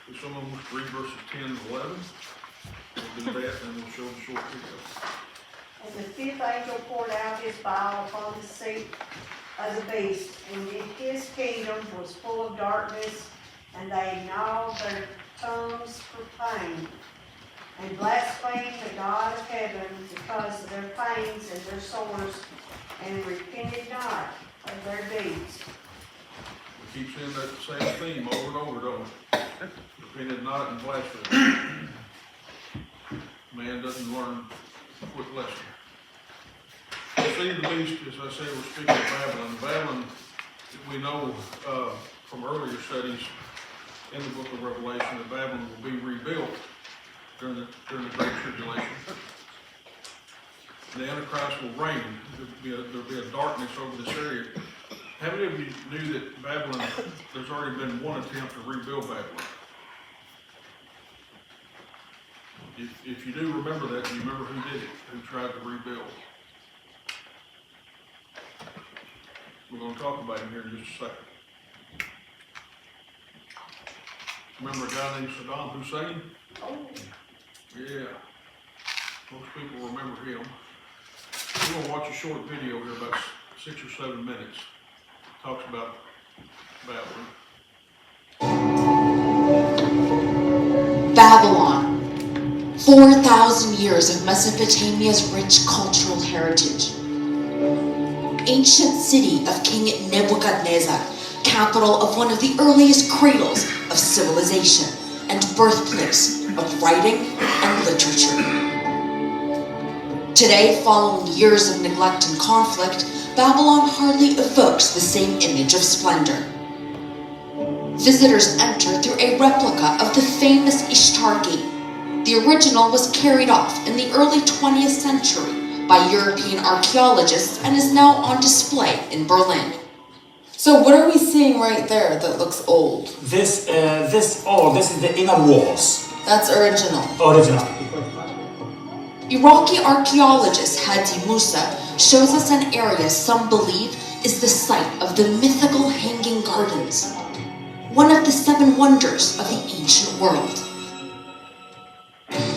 So someone wants to read verses 10 and 11. We'll do that and we'll show the short video. And the fifth angel poured out his vial upon the seat of the beast, and his kingdom was full of darkness, and they gnawed their tongues for pain, and blasphemed the God of heaven because of their pains and their sores, and repented not of their deeds. We keep seeing that same theme over and over, don't we? Repented not and blasphemed. Man doesn't learn a quick lesson. The seed of the beast, as I say, we're speaking of Babylon. Babylon, we know from earlier studies in the book of Revelation that Babylon will be rebuilt during the Great Tribulation. The Antichrist will reign. There'll be a darkness over this area. How many of you knew that Babylon, there's already been one attempt to rebuild Babylon? If you do remember that, do you remember who did it, who tried to rebuild? We're going to talk about him here in just a second. Remember a guy named Saddam Hussein? Oh, Yeah. Most people remember him. We're going to watch a short video here, about 6 or 7 minutes. Talks about Babylon. Babylon, 4,000 years of Mesopotamia's rich cultural heritage. Ancient city of King Nebuchadnezzar, capital of one of the earliest cradles of civilization and birthplace of writing and literature. Today, following years of neglect and conflict, Babylon hardly evokes the same image of splendor. Visitors enter through a replica of the famous Ishtar Gate. The original was carried off in the early 20th century by European archaeologists and is now on display in Berlin. So what are we seeing right there that looks old? This is the inner walls. That's original. Original. Iraqi archaeologist Hadi Musa shows us an area some believe is the site of the mythical Hanging Gardens, one of the 7 wonders of the ancient world.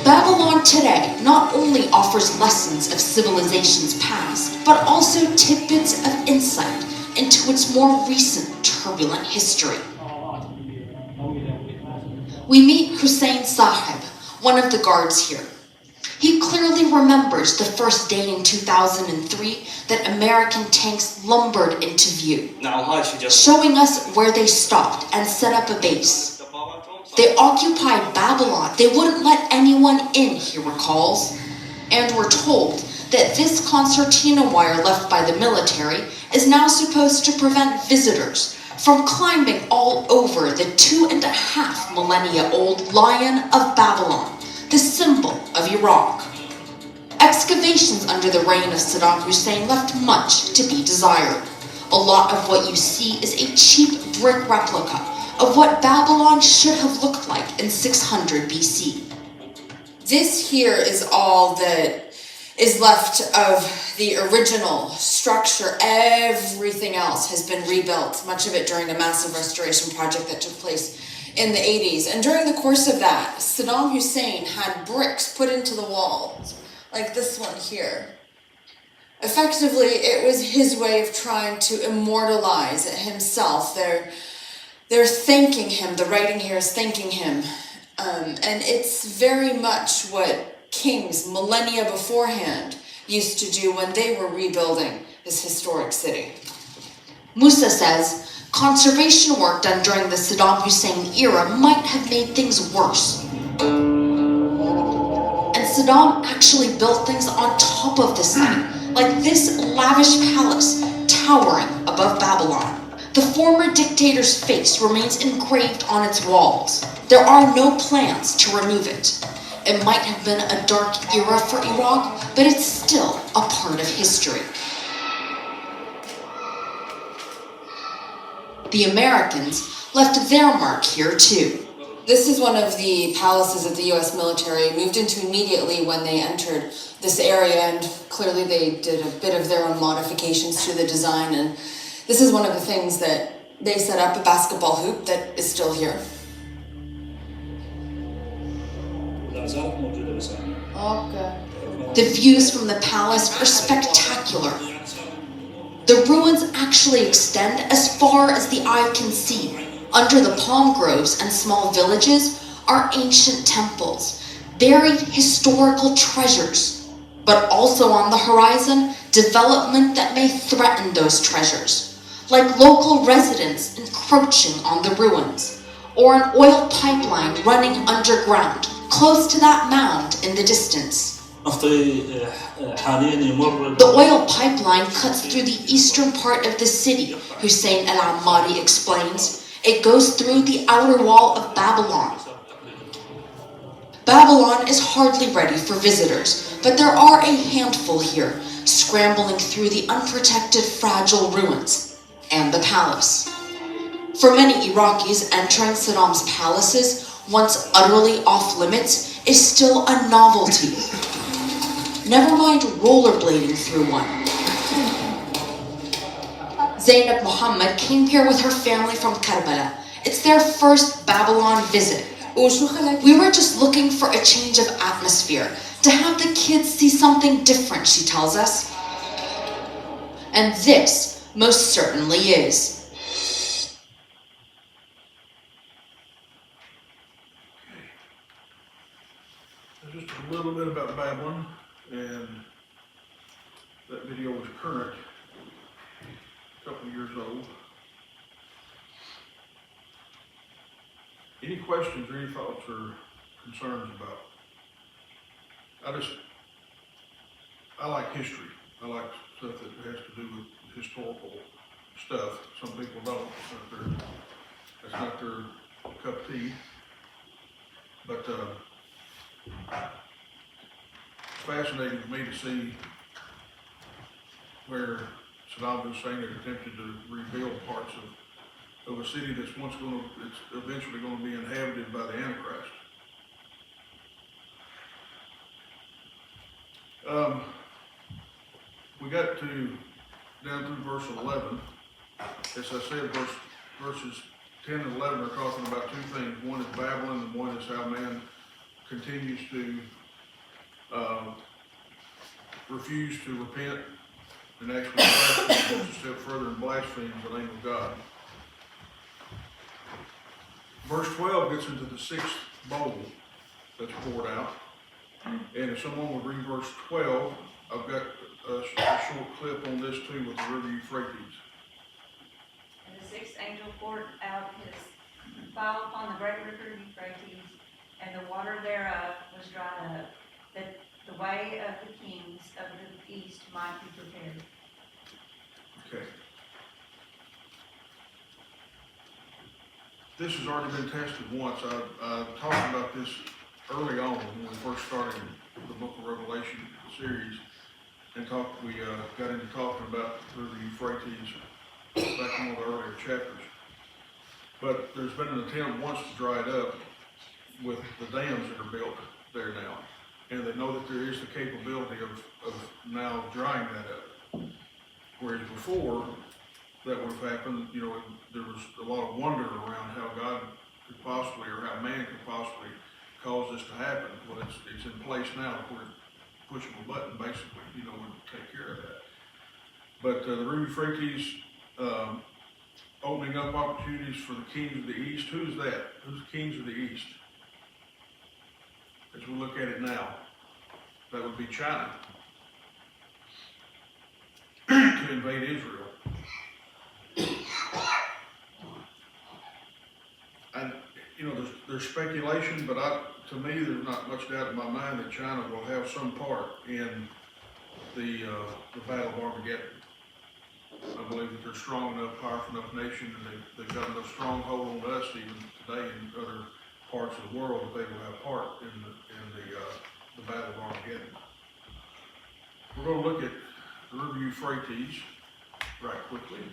Babylon today not only offers lessons of civilization's past, but also tidbits of insight into its more recent turbulent history. We meet Hussein Sahib, one of the guards here. He clearly remembers the first day in 2003 that American tanks lumbered into view, showing us where they stopped and set up a base. They occupied Babylon. They wouldn't let anyone in, he recalls. And we're told that this concertina wire left by the military is now supposed to prevent visitors from climbing all over the 2.5 millennia old Lion of Babylon, the symbol of Iraq. Excavations under the reign of Saddam Hussein left much to be desired. A lot of what you see is a cheap brick replica of what Babylon should have looked like in 600 BC. This here is all that is left of the original structure. Everything else has been rebuilt, much of it during a massive restoration project that took place in the 80s. And during the course of that, Saddam Hussein had bricks put into the walls, like this one here. Effectively, it was his way of trying to immortalize himself. They're thanking him, the writing here is thanking him. And it's very much what kings millennia beforehand used to do when they were rebuilding this historic city. Musa says conservation work done during the Saddam Hussein era might have made things worse. And Saddam actually built things on top of the site, like this lavish palace towering above Babylon. The former dictator's face remains engraved on its walls. There are no plans to remove it. It might have been a dark era for Iraq, but it's still a part of history. The Americans left their mark here too. This is one of the palaces that the US military moved into immediately when they entered this area, and clearly they did a bit of their own modifications to the design, and this is one of the things that they set up, a basketball hoop that is still here. Okay. The views from the palace are spectacular. The ruins actually extend as far as the eye can see. Under the palm groves and small villages are ancient temples, buried historical treasures, but also on the horizon, development that may threaten those treasures, like local residents encroaching on the ruins, or an oil pipeline running underground, close to that mound in the distance. The oil pipeline cuts through the eastern part of the city, Hussein al-Ammari explains. It goes through the outer wall of Babylon. Babylon is hardly ready for visitors, but there are a handful here, scrambling through the unprotected, fragile ruins and the palace. For many Iraqis, entering Saddam's palaces, once utterly off limits, is still a novelty. Never mind rollerblading through one. Zainab Muhammad came here with her family from Karbala. It's their first Babylon visit. We were just looking for a change of atmosphere, to have the kids see something different, she tells us. And this most certainly is. Just a little bit about Babylon, and that video was current, a couple of years old. Any questions or any thoughts or concerns about? I like history. I like stuff that has to do with historical stuff. Some people don't. That's not their cup of tea. But it's fascinating to me to see where Saddam Hussein had attempted to rebuild parts of a city that's it's eventually going to be inhabited by the Antichrist. We got down through verse 11. As I said, verses 10 and 11 are talking about two things. One is Babylon, and one is how man continues to refuse to repent and actually goes a step further and blasphemes the name of God. Verse 12 gets into the sixth bowl that's poured out. And if someone would read verse 12, I've got a short clip on this too with the river Euphrates. And the sixth angel poured out his vial upon the great river Euphrates, and the water thereof was dried up, that the way of the kings of the east might be prepared. Okay. This has already been tested once. I talked about this early on when we first started the Book of Revelation series, and we got into talking about the river Euphrates back in one of the earlier chapters. But there's been an attempt once to dry it up with the dams that are built there now, and they know that there is the capability of now drying that up. Whereas before that would have happened, there was a lot of wonder around how God could possibly, or how man could possibly cause this to happen. Well, it's in place now. We're pushing a button, basically, and take care of that. But the river Euphrates opening up opportunities for the kings of the east. Who's that? Who's the kings of the east? As we look at it now, that would be China to invade Israel. And there's speculation, but to me, there's not much doubt in my mind that China will have some part in the Battle of Armageddon. I believe that they're strong enough, powerful enough nation, and they've got enough stronghold on us even today in other parts of the world that they will have part in the Battle of Armageddon. We're going to look at the river Euphrates right quickly.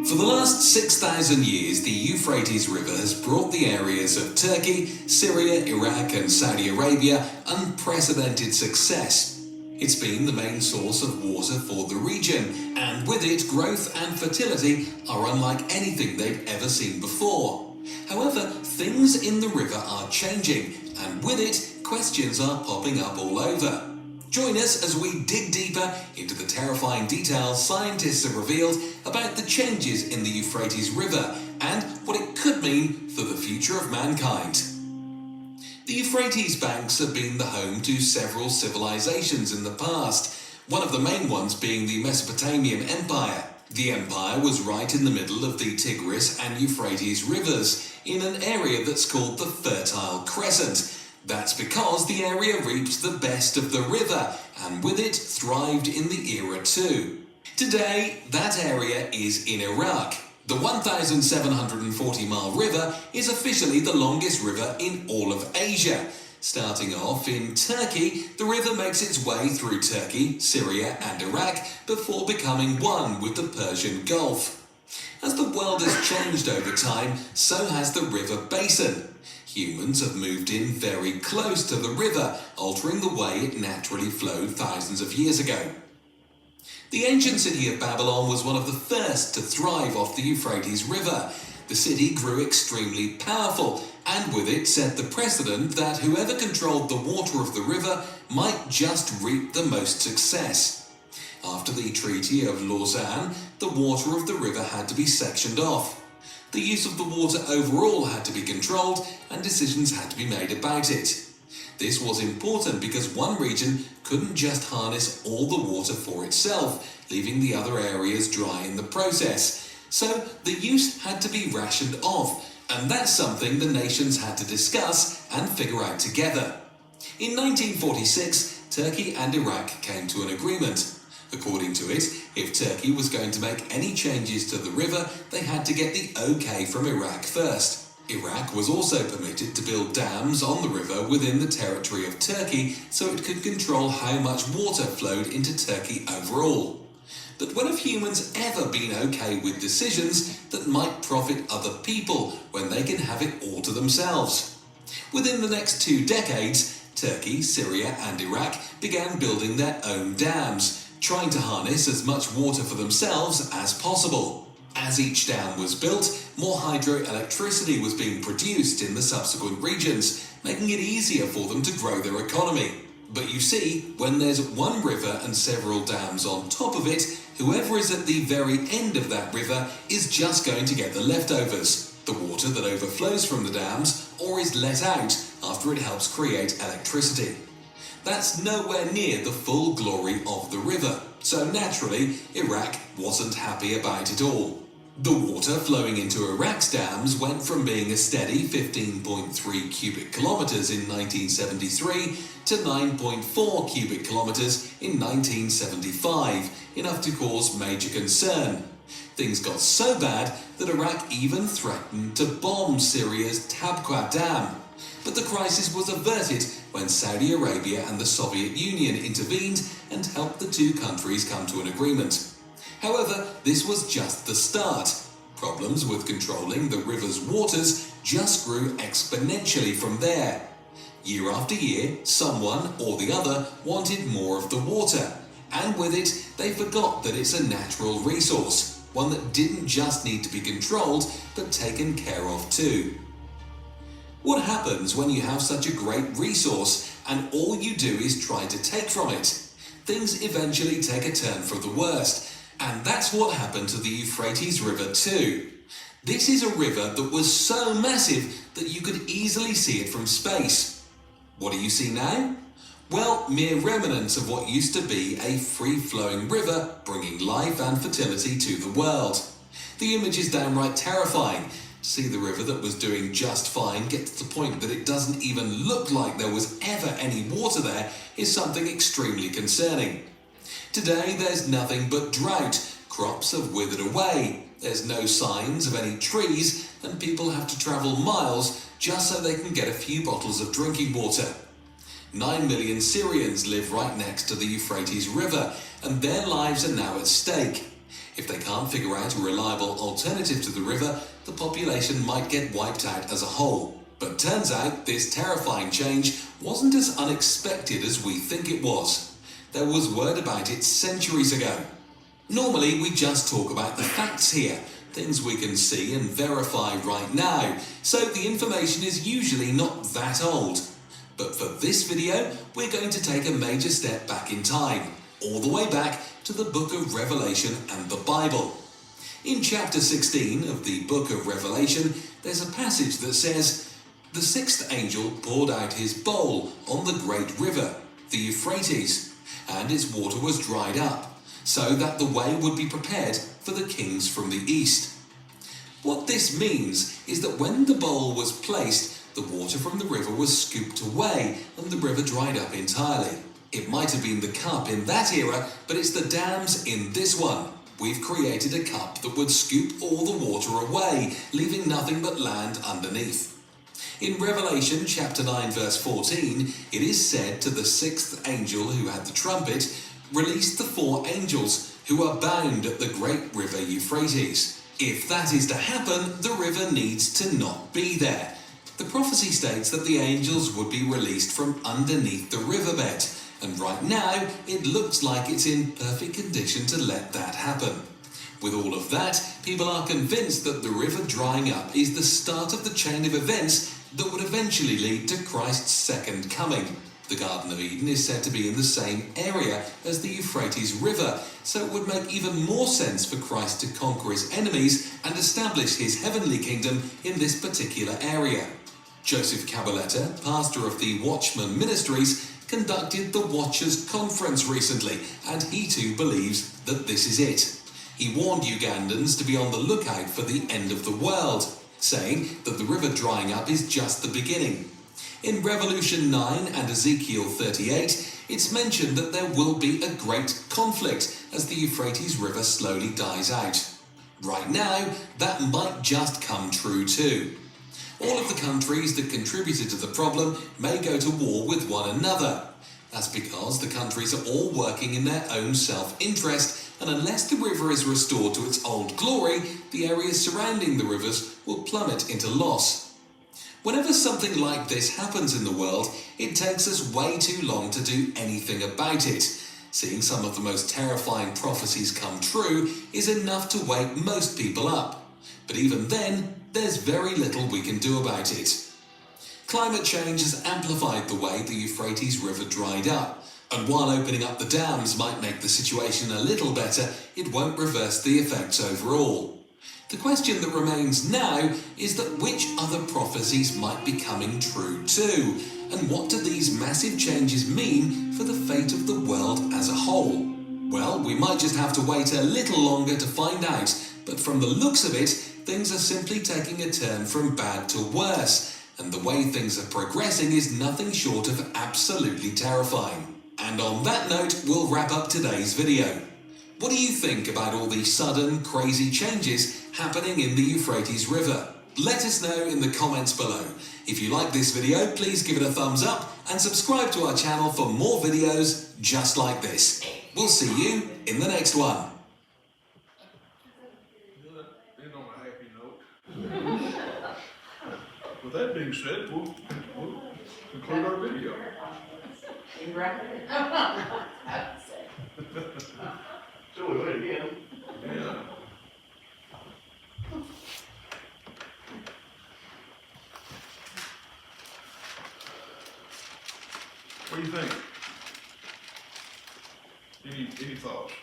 For the last 6,000 years, the Euphrates River has brought the areas of Turkey, Syria, Iraq and Saudi Arabia unprecedented success. It's been the main source of water for the region, and with it, growth and fertility are unlike anything they've ever seen before. However, things in the river are changing, and with it, questions are popping up all over. Join us as we dig deeper into the terrifying details scientists have revealed about the changes in the Euphrates River and what it could mean for the future of mankind. The Euphrates banks have been the home to several civilizations in the past, one of the main ones being the Mesopotamian Empire. The empire was right in the middle of the Tigris and Euphrates rivers, in an area that's called the Fertile Crescent. That's because the area reaped the best of the river, and with it thrived in the era too. Today, that area is in Iraq. The 1,740-mile river is officially the longest river in all of Asia. Starting off in Turkey, the river makes its way through Turkey, Syria and Iraq before becoming one with the Persian Gulf. As the world has changed over time, so has the river basin. Humans have moved in very close to the river, altering the way it naturally flowed thousands of years ago. The ancient city of Babylon was one of the first to thrive off the Euphrates River. The city grew extremely powerful, and with it set the precedent that whoever controlled the water of the river might just reap the most success. After the Treaty of Lausanne, the water of the river had to be sectioned off. The use of the water overall had to be controlled, and decisions had to be made about it. This was important because one region couldn't just harness all the water for itself, leaving the other areas dry in the process. So the use had to be rationed off, and that's something the nations had to discuss and figure out together. In 1946, Turkey and Iraq came to an agreement. According to it, if Turkey was going to make any changes to the river, they had to get the okay from Iraq first. Iraq was also permitted to build dams on the river within the territory of Turkey so it could control how much water flowed into Turkey overall. But when have humans ever been okay with decisions that might profit other people when they can have it all to themselves? Within the next 2 decades, Turkey, Syria and Iraq began building their own dams, trying to harness as much water for themselves as possible. As each dam was built, more hydroelectricity was being produced in the subsequent regions, making it easier for them to grow their economy. But you see, when there's one river and several dams on top of it, whoever is at the very end of that river is just going to get the leftovers, the water that overflows from the dams or is let out after it helps create electricity. That's nowhere near the full glory of the river, so naturally, Iraq wasn't happy about it all. The water flowing into Iraq's dams went from being a steady 15.3 cubic kilometers in 1973 to 9.4 cubic kilometers in 1975, enough to cause major concern. Things got so bad that Iraq even threatened to bomb Syria's Tabqa Dam. But the crisis was averted when Saudi Arabia and the Soviet Union intervened and helped the two countries come to an agreement. However, this was just the start. Problems with controlling the river's waters just grew exponentially from there. Year after year, someone or the other wanted more of the water, and with it, they forgot that it's a natural resource, one that didn't just need to be controlled, but taken care of too. What happens when you have such a great resource and all you do is try to take from it? Things eventually take a turn for the worst, and that's what happened to the Euphrates River too. This is a river that was so massive that you could easily see it from space. What do you see now? Well, mere remnants of what used to be a free-flowing river bringing life and fertility to the world. The image is downright terrifying. To see the river that was doing just fine get to the point that it doesn't even look like there was ever any water there is something extremely concerning. Today there's nothing but drought, crops have withered away, there's no signs of any trees, and people have to travel miles just so they can get a few bottles of drinking water. 9 million Syrians live right next to the Euphrates River, and their lives are now at stake. If they can't figure out a reliable alternative to the river, the population might get wiped out as a whole. But turns out this terrifying change wasn't as unexpected as we think it was. There was word about it centuries ago. Normally we just talk about the facts here, things we can see and verify right now, so the information is usually not that old. But for this video, we're going to take a major step back in time, all the way back to the book of Revelation and the Bible. In chapter 16 of the book of Revelation, there's a passage that says, "The sixth angel poured out his bowl on the great river, the Euphrates, and its water was dried up, so that the way would be prepared for the kings from the east." What this means is that when the bowl was placed, the water from the river was scooped away and the river dried up entirely. It might have been the cup in that era, but it's the dams in this one. We've created a cup that would scoop all the water away, leaving nothing but land underneath. In Revelation chapter 9 verse 14, it is said to the sixth angel who had the trumpet, "Release the four angels who are bound at the great river Euphrates." If that is to happen, the river needs to not be there. The prophecy states that the angels would be released from underneath the riverbed, and right now it looks like it's in perfect condition to let that happen. With all of that, people are convinced that the river drying up is the start of the chain of events that would eventually lead to Christ's second coming. The Garden of Eden is said to be in the same area as the Euphrates River, so it would make even more sense for Christ to conquer his enemies and establish his heavenly kingdom in this particular area. Joseph Cabaletta, pastor of the Watchman Ministries, conducted the Watchers Conference recently, and he too believes that this is it. He warned Ugandans to be on the lookout for the end of the world, saying that the river drying up is just the beginning. In Revelation 9 and Ezekiel 38, it's mentioned that there will be a great conflict as the Euphrates River slowly dies out. Right now, that might just come true too. All of the countries that contributed to the problem may go to war with one another. That's because the countries are all working in their own self-interest, and unless the river is restored to its old glory, the areas surrounding the rivers will plummet into loss. Whenever something like this happens in the world, it takes us way too long to do anything about it. Seeing some of the most terrifying prophecies come true is enough to wake most people up. But even then, there's very little we can do about it. Climate change has amplified the way the Euphrates River dried up, and while opening up the dams might make the situation a little better, it won't reverse the effects overall. The question that remains now is that which other prophecies might be coming true too, and what do these massive changes mean for the fate of the world as a whole? Well, we might just have to wait a little longer to find out, but from the looks of it, things are simply taking a turn from bad to worse, and the way things are progressing is nothing short of absolutely terrifying. And on that note, we'll wrap up today's video. What do you think about all these sudden, crazy changes happening in the Euphrates River? Let us know in the comments below. If you like this video, please give it a thumbs up and subscribe to our channel for more videos just like this. We'll see you in the next one. End on a happy note. With that being said, we'll conclude our video. So we went again. Yeah. What do you think? Any thoughts?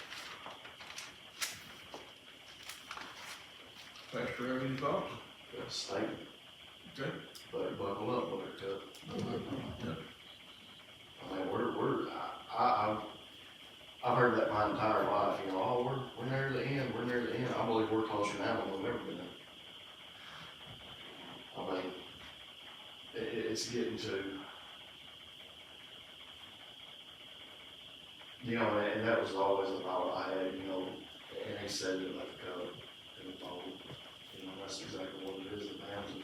Pastor, have any thoughts? Got a steak, Okay. better buckle up, buttercup. Yeah. I mean, I've heard that my entire life, you know, oh, we're near the end, we're near the end. I believe we're closer now than we've ever been. I mean, it's getting to, you know, and that was always the thought I had, you know, and he said it like a cup in the bowl. You know, that's exactly what it is, the dams have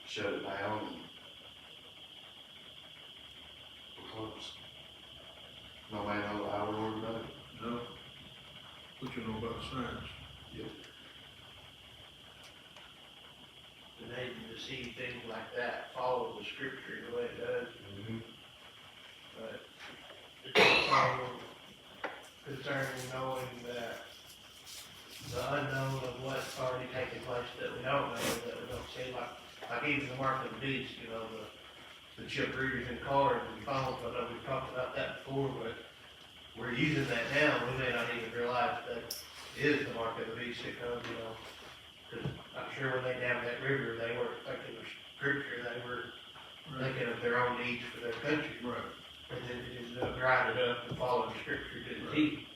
shut it down and we're close. No man knows the hour nor the day. No? What you know about by the signs. And they to see things like that follow the scripture the way it does. But it's also concerning knowing that the unknown of what's already taking place that we don't know, that we don't see, like even the mark of the beast, you know, the chip readers and cards and phones. I know we've talked about that before, but we're using that now. We may not even realize that is the mark of the beast that comes, you know. Because I'm sure when they dammed that river, they weren't thinking of scripture, they were thinking of their own needs for their country. Right. And then it ended up drying it up and following scripture to the T.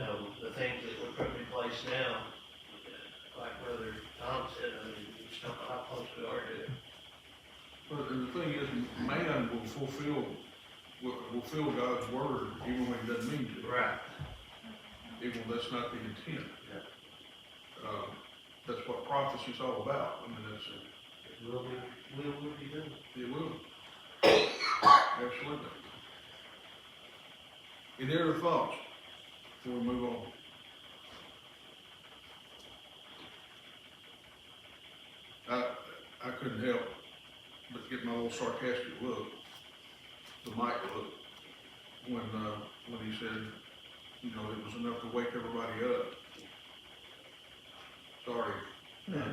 So the things that we're putting in place now, like Brother Tom said, I mean, we just don't know how close we are to it. But the thing is, man will fulfill God's word even when he doesn't mean to. Right. Even though that's not the intent. That's what prophecy's all about. I mean, that's, It will be done. it will. Absolutely. Any other thoughts before we move on? I couldn't help but get my little sarcastic look, the mic look, when he said, you know, it was enough to wake everybody up. Sorry. I mean,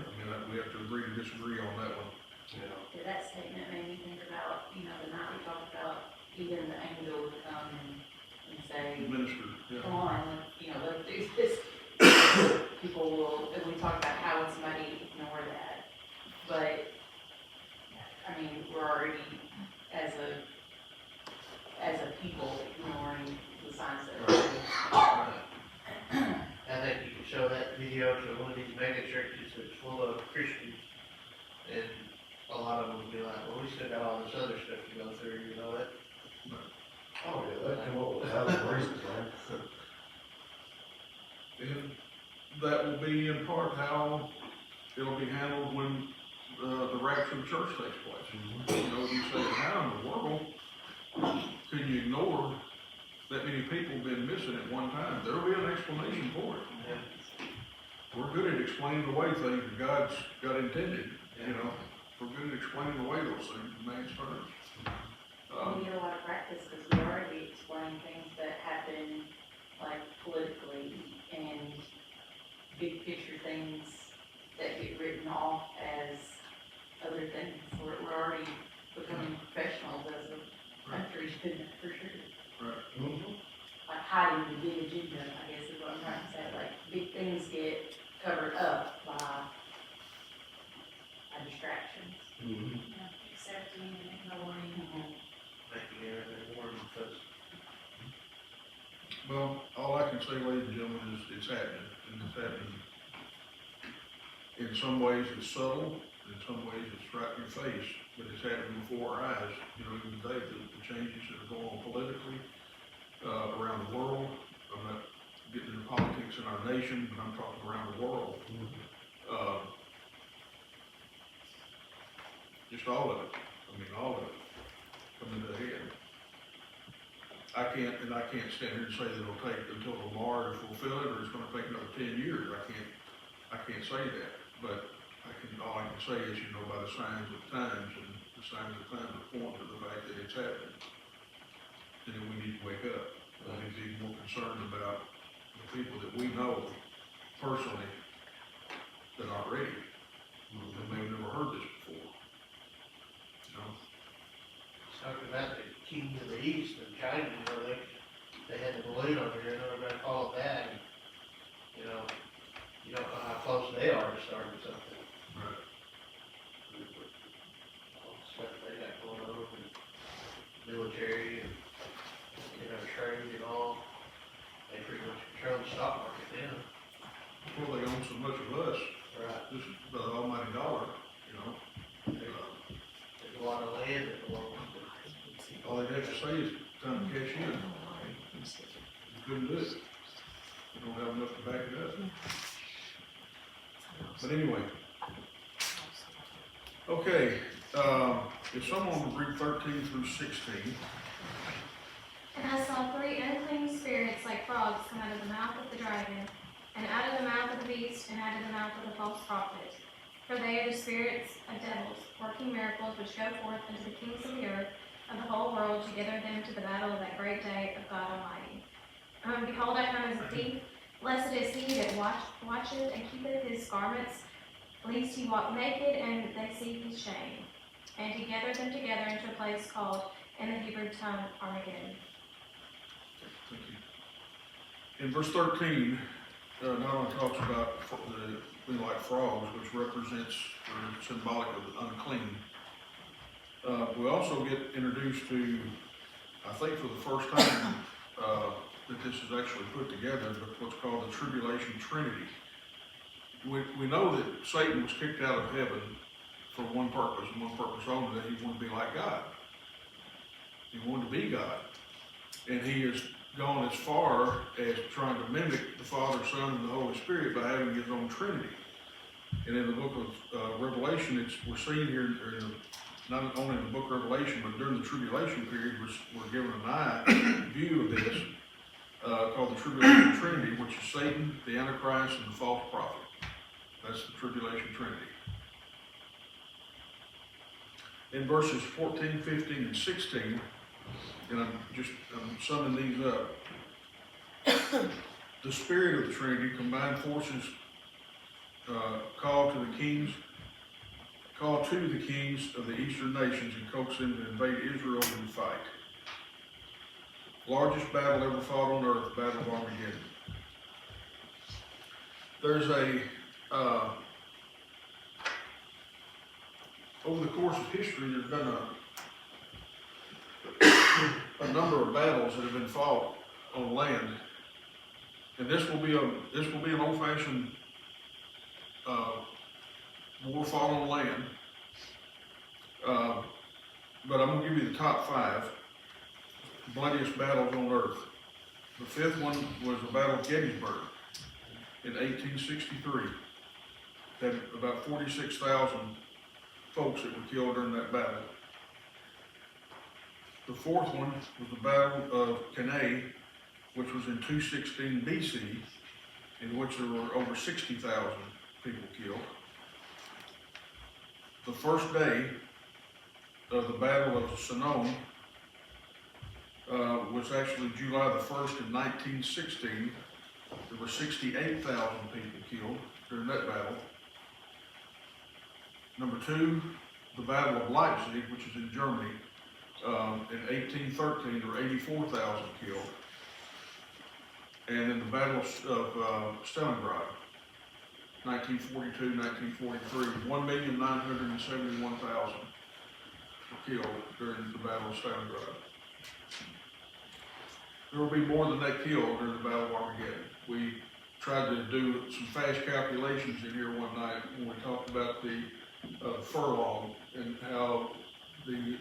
we have to agree to disagree on that one. Yeah, that statement made me think about, you know, the night we talked about, even the angel would come and say, Minister, yeah. come on, you know, let's do this. People will, and we talk about how would somebody ignore that. But, I mean, we're already, as a people, ignoring the signs that are. I think you can show that video to one of these mega churches that's full of Christians, and a lot of them will be like, well, we still got all this other stuff to go through, you know that? Oh, yeah, that come up with 1,000 reasons, man. And that will be in part how it'll be handled when the rapture of the church takes place. You know, you say, how in the world can you ignore that many people been missing at one time? There'll be an explanation for it. We're good at explaining away things that God's got intended, you know. We're good at explaining away those things in man's terms. We get a lot of practice because we already explain things that happen, like politically and big picture things that get written off as other things. We're already becoming professionals as a country, for sure. Right. Like hiding the big agenda, I guess is what I'm trying to say. Like big things get covered up by distractions. Accepting and ignoring. Making everything more because Well, all I can say, ladies and gentlemen, is it's happening, and it's happening. In some ways, it's subtle, in some ways, it's right in your face, but it's happening before our eyes. You know, even today, the changes that are going on politically, around the world. I'm not getting into politics in our nation, but I'm talking around the world. Just all of it. I mean, all of it coming to a head. I can't stand here and say that it'll take until tomorrow to fulfill it, or it's gonna take another 10 years. I can't say that, but all I can say is, you know, by the signs of times, and the signs of times are pointing to the fact that it's happening. And then we need to wake up. We need to be more concerned about the people that we know personally that aren't ready. And they've never heard this before. You know? talking about the king of the east and China, you know, they had the balloon over here and everybody followed that. And, you know, you don't know how close they are to starting something. Right. All the stuff they got going on with military and, you know, trade and all. They pretty much control the stock market now. Well, they own so much of us, Right. just the almighty dollar, you know. There's a lot of land that belongs to. All they have to say is time to cash in. You couldn't do it. You don't have enough to back it up. But anyway. Okay, if someone would read 13 through 16. And I saw 3 unclean spirits like frogs come out of the mouth of the dragon, and out of the mouth of the beast, and out of the mouth of the false prophet. For they are the spirits of devils, working miracles, which go forth unto the kings of the earth, of the whole world, to gather them to the battle of that great day of God Almighty. Behold, I come as a thief. Blessed is he that watcheth and keepeth his garments, lest he walk naked, and they see his shame. And he gathered them together into a place called, in the Hebrew tongue, Armageddon. Thank you. In verse 13, not only talks about like frogs, which represents or symbolic of the unclean. We also get introduced to, I think for the first time, that this is actually put together, but what's called the Tribulation Trinity. We know that Satan was kicked out of heaven for one purpose and one purpose only, that he wanted to be like God. He wanted to be God. And he has gone as far as trying to mimic the Father, Son, and the Holy Spirit by having his own Trinity. And in the book of Revelation, we're seeing here, not only in the book of Revelation, but during the tribulation period, we're given an view of this, called the Tribulation Trinity, which is Satan, the Antichrist, and the false prophet. That's the Tribulation Trinity. In verses 14, 15, and 16, and I'm summing these up, the spirit of the Trinity, combined forces, call to the kings of the eastern nations and coax them to invade Israel and fight. Largest battle ever fought on earth, the Battle of Armageddon. There's over the course of history, there's been a number of battles that have been fought on land, and this will be an old-fashioned war fought on land. But I'm going to give you the top 5 bloodiest battles on earth. The 5th one was the Battle of Gettysburg in 1863. Had about 46,000 folks that were killed during that battle. The 4th one was the Battle of Cannae, which was in 216 BC, in which there were over 60,000 people killed. The first day of the Battle of Somme was actually July the 1st in 1916. There were 68,000 people killed during that battle. Number 2, the Battle of Leipzig, which is in Germany. In 1813, there were 84,000 killed. And in the Battle of Stalingrad, 1942, 1943, 1,971,000 were killed during the Battle of Stalingrad. There will be more than that killed during the Battle of Armageddon. We tried to do some fast calculations in here one night when we talked about the furlong and how the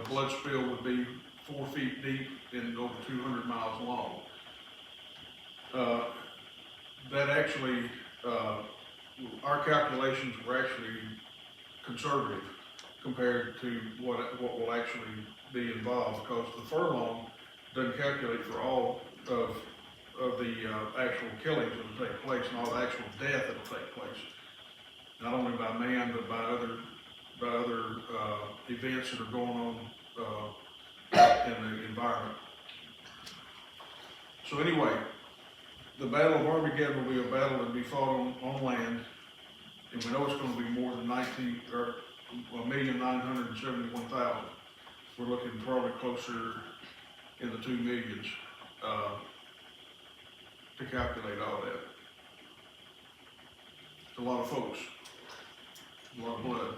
blood spill would be 4 feet deep and over 200 miles long. That actually, our calculations were actually conservative compared to what will actually be involved, because the furlong doesn't calculate for all of the actual killings that will take place and all the actual death that will take place, not only by man but by other events that are going on in the environment. So anyway, the Battle of Armageddon will be a battle that will be fought on land, and we know it's going to be more than 1,971,000. We're looking probably closer in the 2 millions to calculate all that. It's a lot of folks, a lot of blood.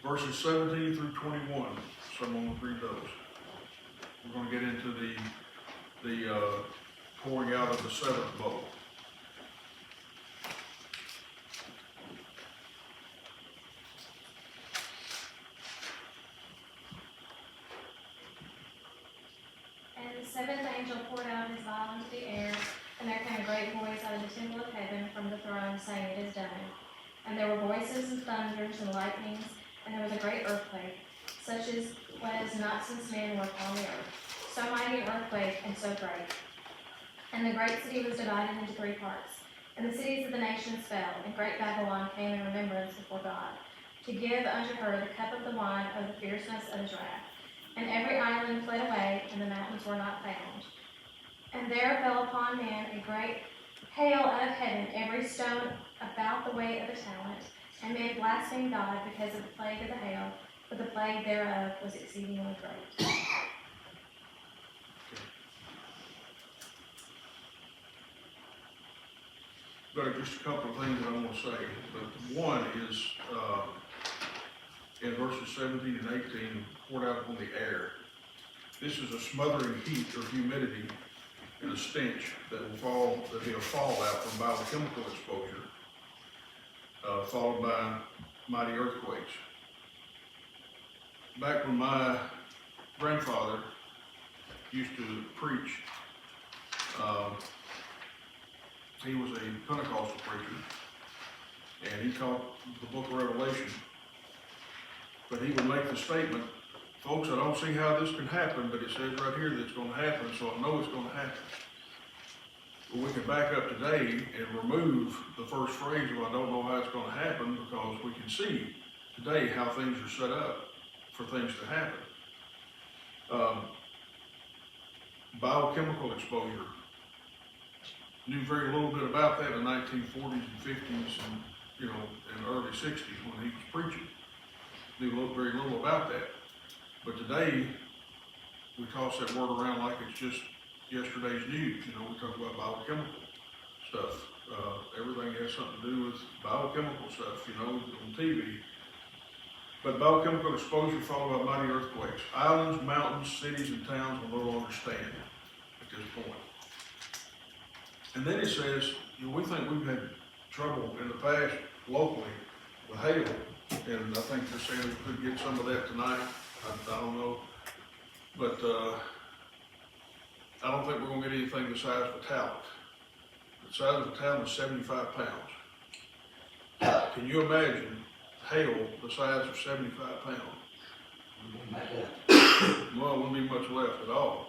Verses 17 through 21, someone will read those. We're going to get into the pouring out of the 7th bowl. And the 7th angel poured out his vial into the air, and there came a great voice out of the temple of heaven from the throne, saying, "It is done." And there were voices and thunders and lightnings, and there was a great earthquake, such as was not since men were upon the earth. So mighty an earthquake, and so great. And the great city was divided into 3 parts. And the cities of the nations fell, and great Babylon came in remembrance before God, to give unto her the cup of the wine of the fierceness of his wrath. And every island fled away, and the mountains were not found. And there fell upon man a great hail out of heaven, every stone about the weight of a talent. And men blasphemed God because of the plague of the hail, for the plague thereof was exceedingly great. Got just a couple of things that I want to say, but one is, in verses 17 and 18, poured out upon the air. This is a smothering heat or humidity and a stench that will be a fallout from biochemical exposure, followed by mighty earthquakes. Back when my grandfather used to preach, he was a Pentecostal preacher, and he taught the book of Revelation. But he would make the statement, folks, I don't see how this can happen, but it says right here that it's gonna happen, so I know it's gonna happen. Well, we can back up today and remove the first phrase of I don't know how it's gonna happen, because we can see today how things are set up for things to happen. Biochemical exposure. Knew very little bit about that in the 1940s and 50s and, in the early 60s when he was preaching. Knew very little about that. But today, we toss that word around like it's just yesterday's news. We talk about biochemical stuff. Everything has something to do with biochemical stuff, on TV. But biochemical exposure followed by mighty earthquakes. Islands, mountains, cities, and towns will no longer stand at this point. And then it says, we think we've had trouble in the past locally with hail, and I think they're saying we could get some of that tonight. I don't know, but I don't think we're gonna get anything the size of a talent. The size of a talent is 75 pounds. Can you imagine hail the size of 75 pounds? Well, it wouldn't be much left at all.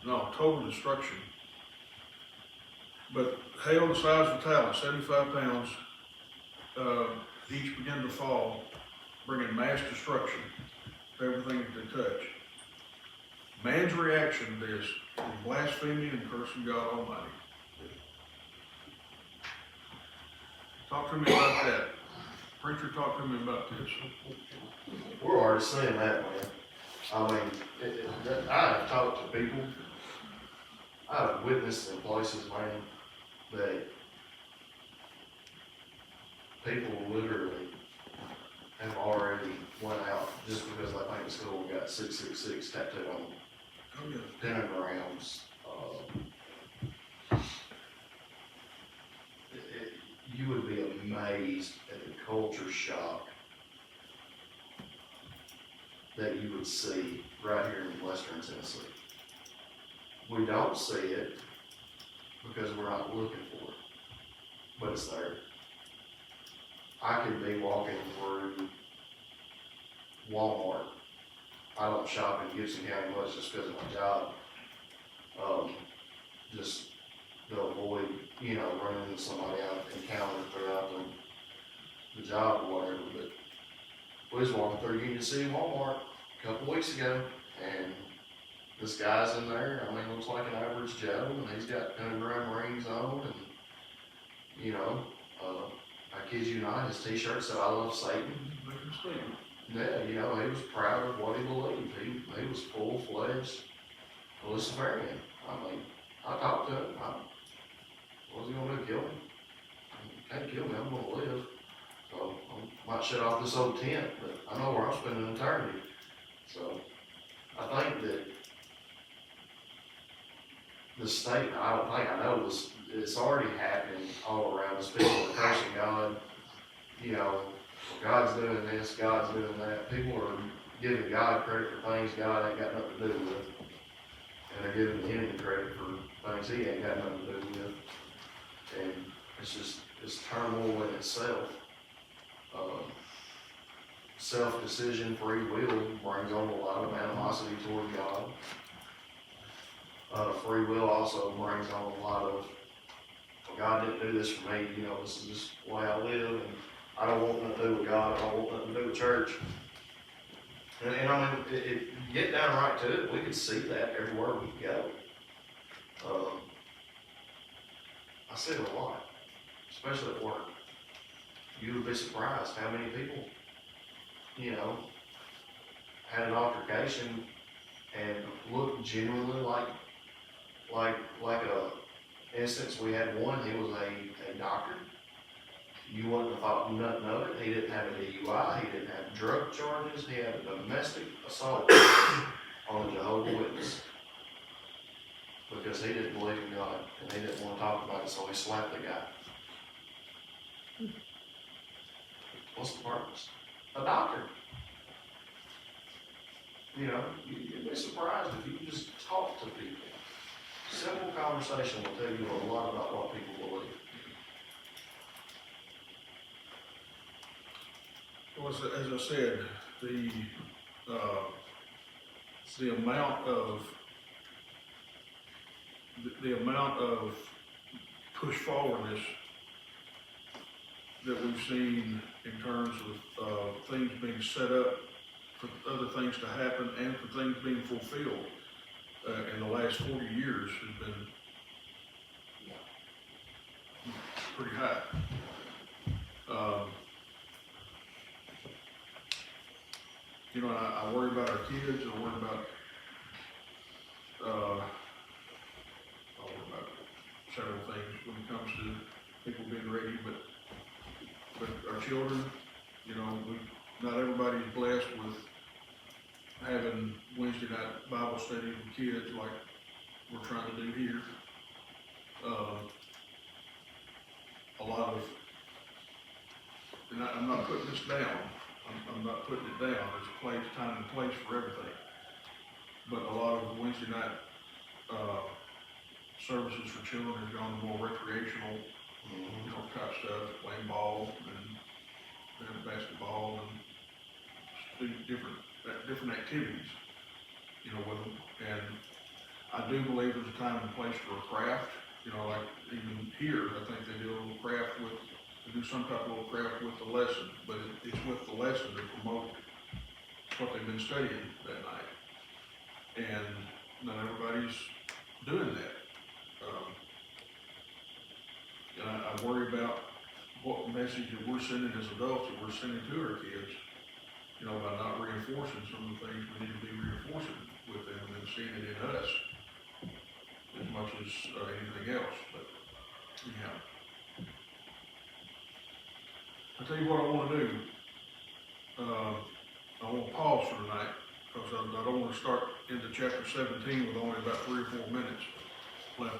No, total destruction. But hail the size of a talent, 75 pounds, each begin to fall, bringing mass destruction to everything that they touch. Man's reaction to this is blaspheming and cursing God Almighty. Talk to me about that. Preacher, talk to me about this. We're already seeing that, man. I mean, I have talked to people, I've witnessed in places, man, that people literally have already went out just because they think school got 666 tattooed on them. Oh, yeah. Pentagrams. You would be amazed at the culture shock that you would see right here in Western Tennessee. We don't see it because we're not looking for it, but it's there. I could be walking through Walmart. I don't shop in Gibson County much just because of my job. Just to avoid, running into somebody I've encountered throughout the job or whatever. But we was walking through Union City Walmart a couple weeks ago, and this guy's in there. I mean, looks like an average Joe, and he's got pentagram rings on, and I kid you not, his T-shirt said "I love Satan." Yeah, he was proud of what he believed. He was full-fledged Luciferian. I mean, I talked to him. What's he gonna do? Kill me? Can't kill me. I'm gonna live. So I might shut off this old tent, but I know where I'm spending eternity. So I think that the statement, I know this, it's already happening all around us. People are cursing God. God's doing this, God's doing that. People are giving God credit for things God ain't got nothing to do with. And they're giving the enemy credit for things he ain't got nothing to do with. And it's turmoil in itself. Self-decision, free will brings on a lot of animosity toward God. Free will also brings on a lot of, well, God didn't do this for me, you know, this is just the way I live, and I don't want nothing to do with God, I don't want nothing to do with church. And I mean, it get down right to it, we could see that everywhere we go. I see it a lot, especially at work. You would be surprised how many people, you know, had an altercation and looked genuinely like a instance. We had one, he was a doctor. You wouldn't have thought nothing of it. He didn't have a DUI, he didn't have drug charges, he had a domestic assault on a Jehovah's Witness. Because he didn't believe in God, and he didn't want to talk about it, so he slapped the guy. What's the purpose? A doctor. You know, you'd be surprised if you just talk to people. Simple conversation will tell you a lot about what people believe. Well, as I said, the amount of push forwardness that we've seen in terms of things being set up for other things to happen and for things being fulfilled in the last 40 years has been pretty high. You know, I worry about our kids, I worry about several things when it comes to people being ready, but our children, you know, not everybody's blessed with having Wednesday night Bible study with kids like we're trying to do here. A lot of, and I'm not putting this down, I'm not putting it down, there's a place, time and place for everything. But a lot of Wednesday night, services for children has gone to more recreational, you know, type stuff, playing ball and basketball and different activities, you know, with them. And I do believe there's a time and place for a craft, you know, like even here, I think they do a little craft they do some type of little craft with the lesson, but it's with the lesson to promote what they've been studying that night. And not everybody's doing that. And I worry about what message that we're sending as adults, that we're sending to our kids, you know, by not reinforcing some of the things we need to be reinforcing with them and seeing it in us as much as anything else. But, yeah. I'll tell you what I want to do. I want to pause for tonight because I don't want to start into chapter 17 with only about 3 or 4 minutes left.